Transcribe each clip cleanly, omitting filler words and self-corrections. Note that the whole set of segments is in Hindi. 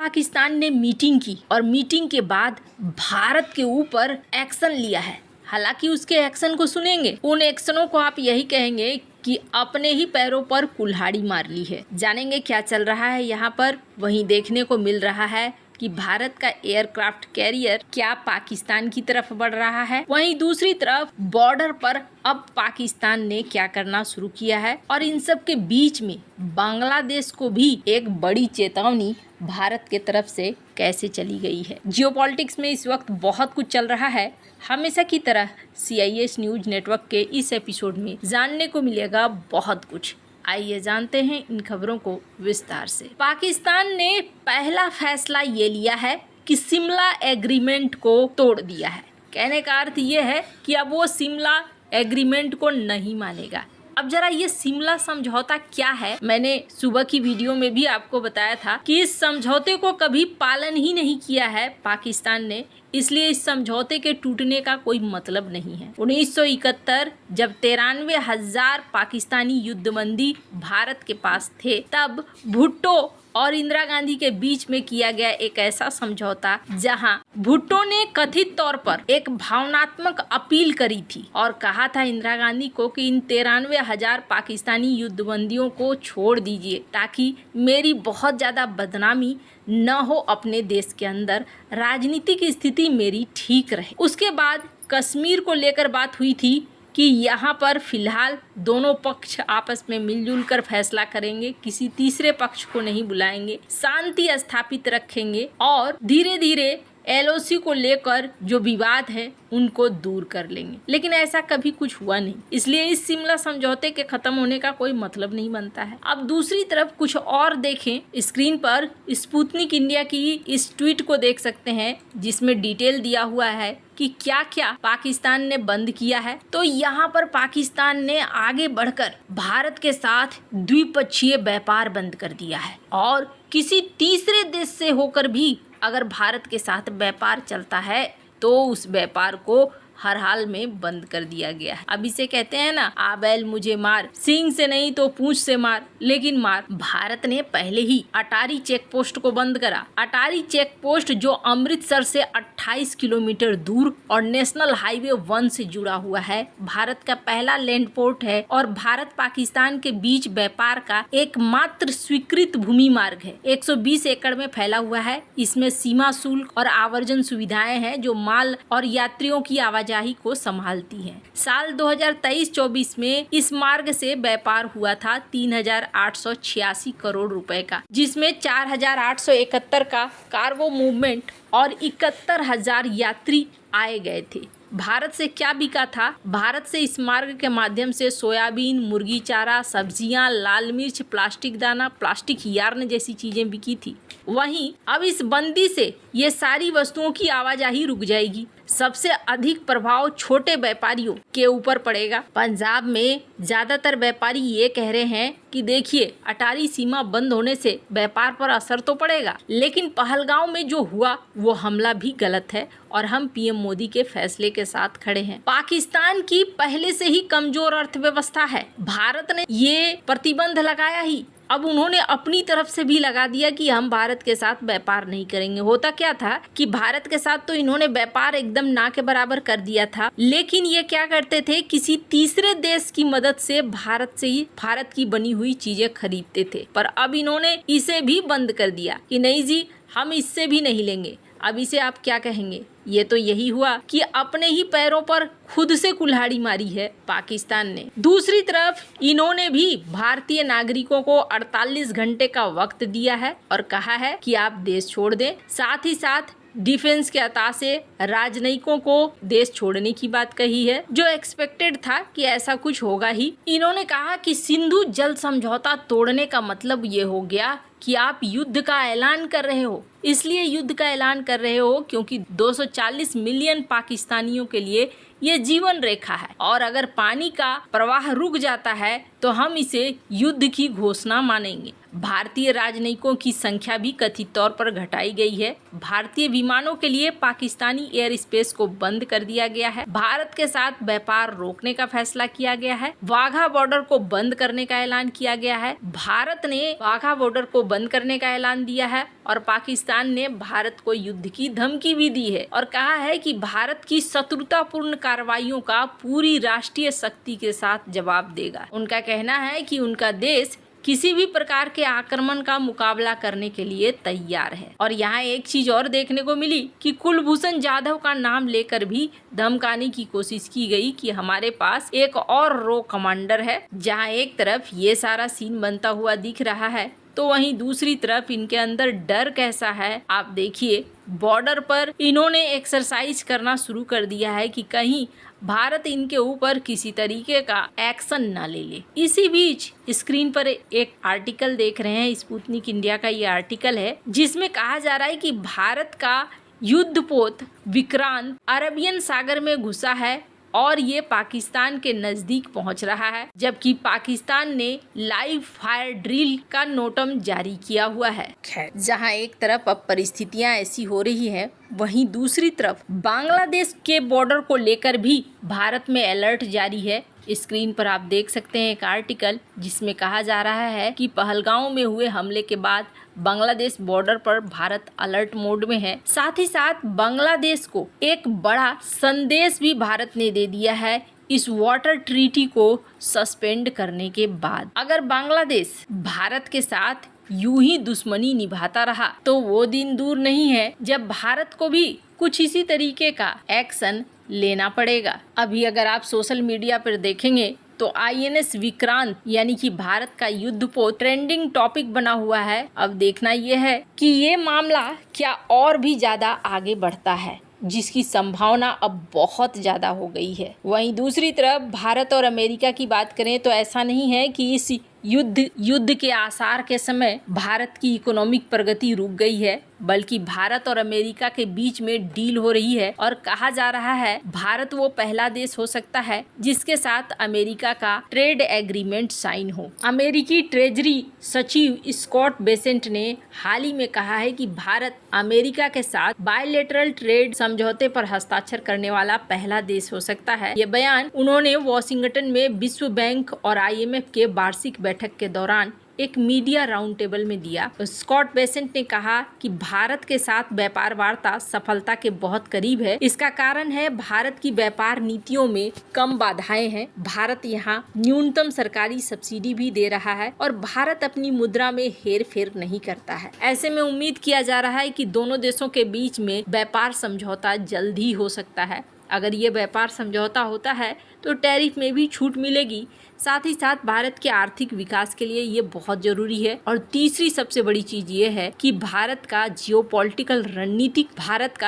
पाकिस्तान ने मीटिंग की और मीटिंग के बाद भारत के ऊपर एक्शन लिया है। हालांकि उसके एक्शन को सुनेंगे, उन एक्शनों को आप यही कहेंगे कि अपने ही पैरों पर कुल्हाड़ी मार ली है। जानेंगे क्या चल रहा है यहाँ पर। वहीं देखने को मिल रहा है कि भारत का एयरक्राफ्ट कैरियर क्या पाकिस्तान की तरफ बढ़ रहा है। वहीं दूसरी तरफ बॉर्डर पर अब पाकिस्तान ने क्या करना शुरू किया है और इन सब के बीच में बांग्लादेश को भी एक बड़ी चेतावनी भारत के तरफ से कैसे चली गई है। जियोपॉलिटिक्स में इस वक्त बहुत कुछ चल रहा है। हमेशा की तरह CIS न्यूज नेटवर्क के इस एपिसोड में जानने को मिलेगा बहुत कुछ। आइए जानते हैं इन खबरों को विस्तार से। पाकिस्तान ने पहला फैसला ये लिया है कि शिमला एग्रीमेंट को तोड़ दिया है। कहने का अर्थ ये है कि अब वो शिमला एग्रीमेंट को नहीं मानेगा। अब जरा ये शिमला समझौता क्या है, मैंने सुबह की वीडियो में भी आपको बताया था कि इस समझौते को कभी पालन ही नहीं किया है पाकिस्तान ने, इसलिए इस समझौते के टूटने का कोई मतलब नहीं है। 1971 जब 93,000 पाकिस्तानी युद्धबंदी भारत के पास थे, तब भुट्टो और इंदिरा गांधी के बीच में किया गया एक ऐसा समझौता जहां भुट्टो ने कथित तौर पर एक भावनात्मक अपील करी थी और कहा था इंदिरा गांधी को कि इन 93,000 पाकिस्तानी युद्धबंदियों को छोड़ दीजिए ताकि मेरी बहुत ज्यादा बदनामी न हो अपने देश के अंदर, राजनीतिक स्थिति मेरी ठीक रहे। उसके बाद कश्मीर को लेकर बात हुई थी कि यहाँ पर फिलहाल दोनों पक्ष आपस में मिलजुल कर फैसला करेंगे, किसी तीसरे पक्ष को नहीं बुलाएंगे, शांति स्थापित रखेंगे और धीरे धीरे LOC को लेकर जो विवाद है उनको दूर कर लेंगे। लेकिन ऐसा कभी कुछ हुआ नहीं, इसलिए इस शिमला समझौते के खत्म होने का कोई मतलब नहीं बनता है। अब दूसरी तरफ कुछ और देखें, स्क्रीन पर स्पुतनिक इंडिया की इस ट्वीट को देख सकते हैं जिसमें डिटेल दिया हुआ है कि क्या क्या पाकिस्तान ने बंद किया है। तो यहाँ पर पाकिस्तान ने आगे बढ़कर भारत के साथ द्विपक्षीय व्यापार बंद कर दिया है और किसी तीसरे देश से होकर भी अगर भारत के साथ व्यापार चलता है तो उस व्यापार को हर हाल में बंद कर दिया गया है। अब इसे कहते हैं ना, आ बैल मुझे मार, सींग से नहीं तो पूंछ से मार, लेकिन मार। भारत ने पहले ही अटारी चेक पोस्ट को बंद करा। अटारी चेक पोस्ट जो अमृतसर से 28 किलोमीटर दूर और नेशनल हाईवे 1 से जुड़ा हुआ है, भारत का पहला लैंड पोर्ट है और भारत पाकिस्तान के बीच व्यापार का एकमात्र स्वीकृत भूमि मार्ग है। 120 एकड़ में फैला हुआ है। इसमें सीमा शुल्क और आवर्जन सुविधाएं हैं जो माल और यात्रियों की आवाजाही को संभालती है। साल 2023-24 में इस मार्ग से व्यापार हुआ था 3,886 करोड़ रुपए का, जिसमें 4,871 का कार्गो मूवमेंट और 71,000 यात्री आए गए थे। भारत से क्या बिका था? भारत से इस मार्ग के माध्यम से सोयाबीन, मुर्गी चारा, सब्जियां, लाल मिर्च, प्लास्टिक दाना, प्लास्टिक यार्न जैसी चीजें बिकी थी। वहीं अब इस बंदी से ये सारी वस्तुओं की आवाजाही रुक जाएगी। सबसे अधिक प्रभाव छोटे व्यापारियों के ऊपर पड़ेगा। पंजाब में ज्यादातर व्यापारी ये कह रहे हैं कि देखिए, अटारी सीमा बंद होने से व्यापार पर असर तो पड़ेगा, लेकिन पहलगांव में जो हुआ वो हमला भी गलत है और हम PM मोदी के फैसले के साथ खड़े हैं। पाकिस्तान की पहले से ही कमजोर अर्थव्यवस्था है। भारत ने ये प्रतिबंध लगाया ही, अब उन्होंने अपनी तरफ से भी लगा दिया कि हम भारत के साथ व्यापार नहीं करेंगे। होता क्या था कि भारत के साथ तो इन्होंने व्यापार एकदम ना के बराबर कर दिया था, लेकिन ये क्या करते थे, किसी तीसरे देश की मदद से भारत से ही भारत की बनी हुई चीजें खरीदते थे। पर अब इन्होंने इसे भी बंद कर दिया कि नहीं जी, हम इससे भी नहीं लेंगे। अब इसे आप क्या कहेंगे? ये तो यही हुआ कि अपने ही पैरों पर खुद से कुल्हाड़ी मारी है पाकिस्तान ने। दूसरी तरफ इन्होंने भी भारतीय नागरिकों को 48 घंटे का वक्त दिया है और कहा है कि आप देश छोड़ दें। साथ ही साथ डिफेंस के अता से राजनयिकों को देश छोड़ने की बात कही है, जो एक्सपेक्टेड था कि ऐसा कुछ होगा ही। इन्होंने कहा कि सिंधु जल समझौता तोड़ने का मतलब ये हो गया कि आप युद्ध का ऐलान कर रहे हो। इसलिए युद्ध का ऐलान कर रहे हो क्योंकि 240 मिलियन पाकिस्तानियों के लिए ये जीवन रेखा है और अगर पानी का प्रवाह रुक जाता है तो हम इसे युद्ध की घोषणा मानेंगे। भारतीय राजनयिकों की संख्या भी कथित तौर पर घटाई गई है। भारतीय विमानों के लिए पाकिस्तानी एयर स्पेस को बंद कर दिया गया है। भारत के साथ व्यापार रोकने का फैसला किया गया है। वाघा बॉर्डर को बंद करने का ऐलान किया गया है। भारत ने वाघा बॉर्डर को बंद करने का ऐलान दिया है और पाकिस्तान ने भारत को युद्ध की धमकी भी दी है और कहा है कि भारत की शत्रुतापूर्ण कार्रवाइयों का पूरी राष्ट्रीय शक्ति के साथ जवाब देगा। उनका कहना है कि उनका देश किसी भी प्रकार के आक्रमण का मुकाबला करने के लिए तैयार है। और यहाँ एक चीज और देखने को मिली कि कुलभूषण जाधव का नाम लेकर भी धमकाने की कोशिश की गई कि हमारे पास एक और रो कमांडर है। जहाँ एक तरफ ये सारा सीन बनता हुआ दिख रहा है तो वहीं दूसरी तरफ इनके अंदर डर कैसा है आप देखिए। बॉर्डर पर इन्होंने एक्सरसाइज करना शुरू कर दिया है कि कहीं भारत इनके ऊपर किसी तरीके का एक्शन ना ले ले। इसी बीच स्क्रीन पर एक आर्टिकल देख रहे हैं, स्पुतनिक इंडिया का ये आर्टिकल है जिसमें कहा जा रहा है कि भारत का युद्धपोत विक्रांत अरबियन सागर में घुसा है और ये पाकिस्तान के नजदीक पहुंच रहा है, जबकि पाकिस्तान ने लाइव फायर ड्रिल का नोटम जारी किया हुआ है। खैर, जहां एक तरफ अब परिस्थितियां ऐसी हो रही है वहीं दूसरी तरफ बांग्लादेश के बॉर्डर को लेकर भी भारत में अलर्ट जारी है। स्क्रीन पर आप देख सकते हैं एक आर्टिकल जिसमें कहा जा रहा है कि पहलगांव में हुए हमले के बाद बांग्लादेश बॉर्डर पर भारत अलर्ट मोड में है। साथ ही साथ बांग्लादेश को एक बड़ा संदेश भी भारत ने दे दिया है इस वाटर ट्रीटी को सस्पेंड करने के बाद। अगर बांग्लादेश भारत के साथ यूं ही दुश्मनी निभाता रहा तो वो दिन दूर नहीं है जब भारत को भी कुछ इसी तरीके का एक्शन लेना पड़ेगा। अभी अगर आप सोशल मीडिया पर देखेंगे तो INS विक्रांत यानी कि भारत का युद्धपोत ट्रेंडिंग टॉपिक बना हुआ है। अब देखना यह है कि ये मामला क्या और भी ज्यादा आगे बढ़ता है, जिसकी संभावना अब बहुत ज्यादा हो गई है। वहीं दूसरी तरफ भारत और अमेरिका की बात करें तो ऐसा नहीं है कि इस युद्ध के आसार के समय भारत की इकोनॉमिक प्रगति रुक गई है, बल्कि भारत और अमेरिका के बीच में डील हो रही है और कहा जा रहा है भारत वो पहला देश हो सकता है जिसके साथ अमेरिका का ट्रेड एग्रीमेंट साइन हो। अमेरिकी ट्रेजरी सचिव स्कॉट बेसेंट ने हाल ही में कहा है कि भारत अमेरिका के साथ बायलैटरल ट्रेड समझौते पर हस्ताक्षर करने वाला पहला देश हो सकता है। ये बयान उन्होंने वॉशिंगटन में विश्व बैंक और IMF के वार्षिक बैठक के दौरान एक मीडिया राउंड टेबल में दिया। स्कॉट बेसेंट ने कहा कि भारत के साथ व्यापार वार्ता सफलता के बहुत करीब है। इसका कारण है भारत की व्यापार नीतियों में कम बाधाएं हैं। भारत यहाँ न्यूनतम सरकारी सब्सिडी भी दे रहा है और भारत अपनी मुद्रा में हेर फेर नहीं करता है। ऐसे में उम्मीद किया जा रहा है कि दोनों देशों के बीच में व्यापार समझौता जल्द ही हो सकता है। अगर ये व्यापार समझौता होता है तो टैरिफ में भी छूट मिलेगी। साथ ही साथ भारत के आर्थिक विकास के लिए ये बहुत जरूरी है। और तीसरी सबसे बड़ी चीज ये है कि भारत का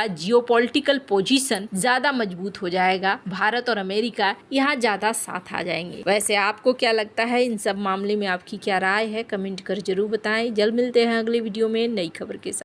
जियोपॉलिटिकल पोजीशन ज्यादा मजबूत हो जाएगा। भारत और अमेरिका यहाँ ज्यादा साथ आ जाएंगे। वैसे आपको क्या लगता है इन सब मामले में, आपकी क्या राय है, कमेंट कर जरूर बताएं। जल्द मिलते हैं अगले वीडियो में नई खबर के साथ।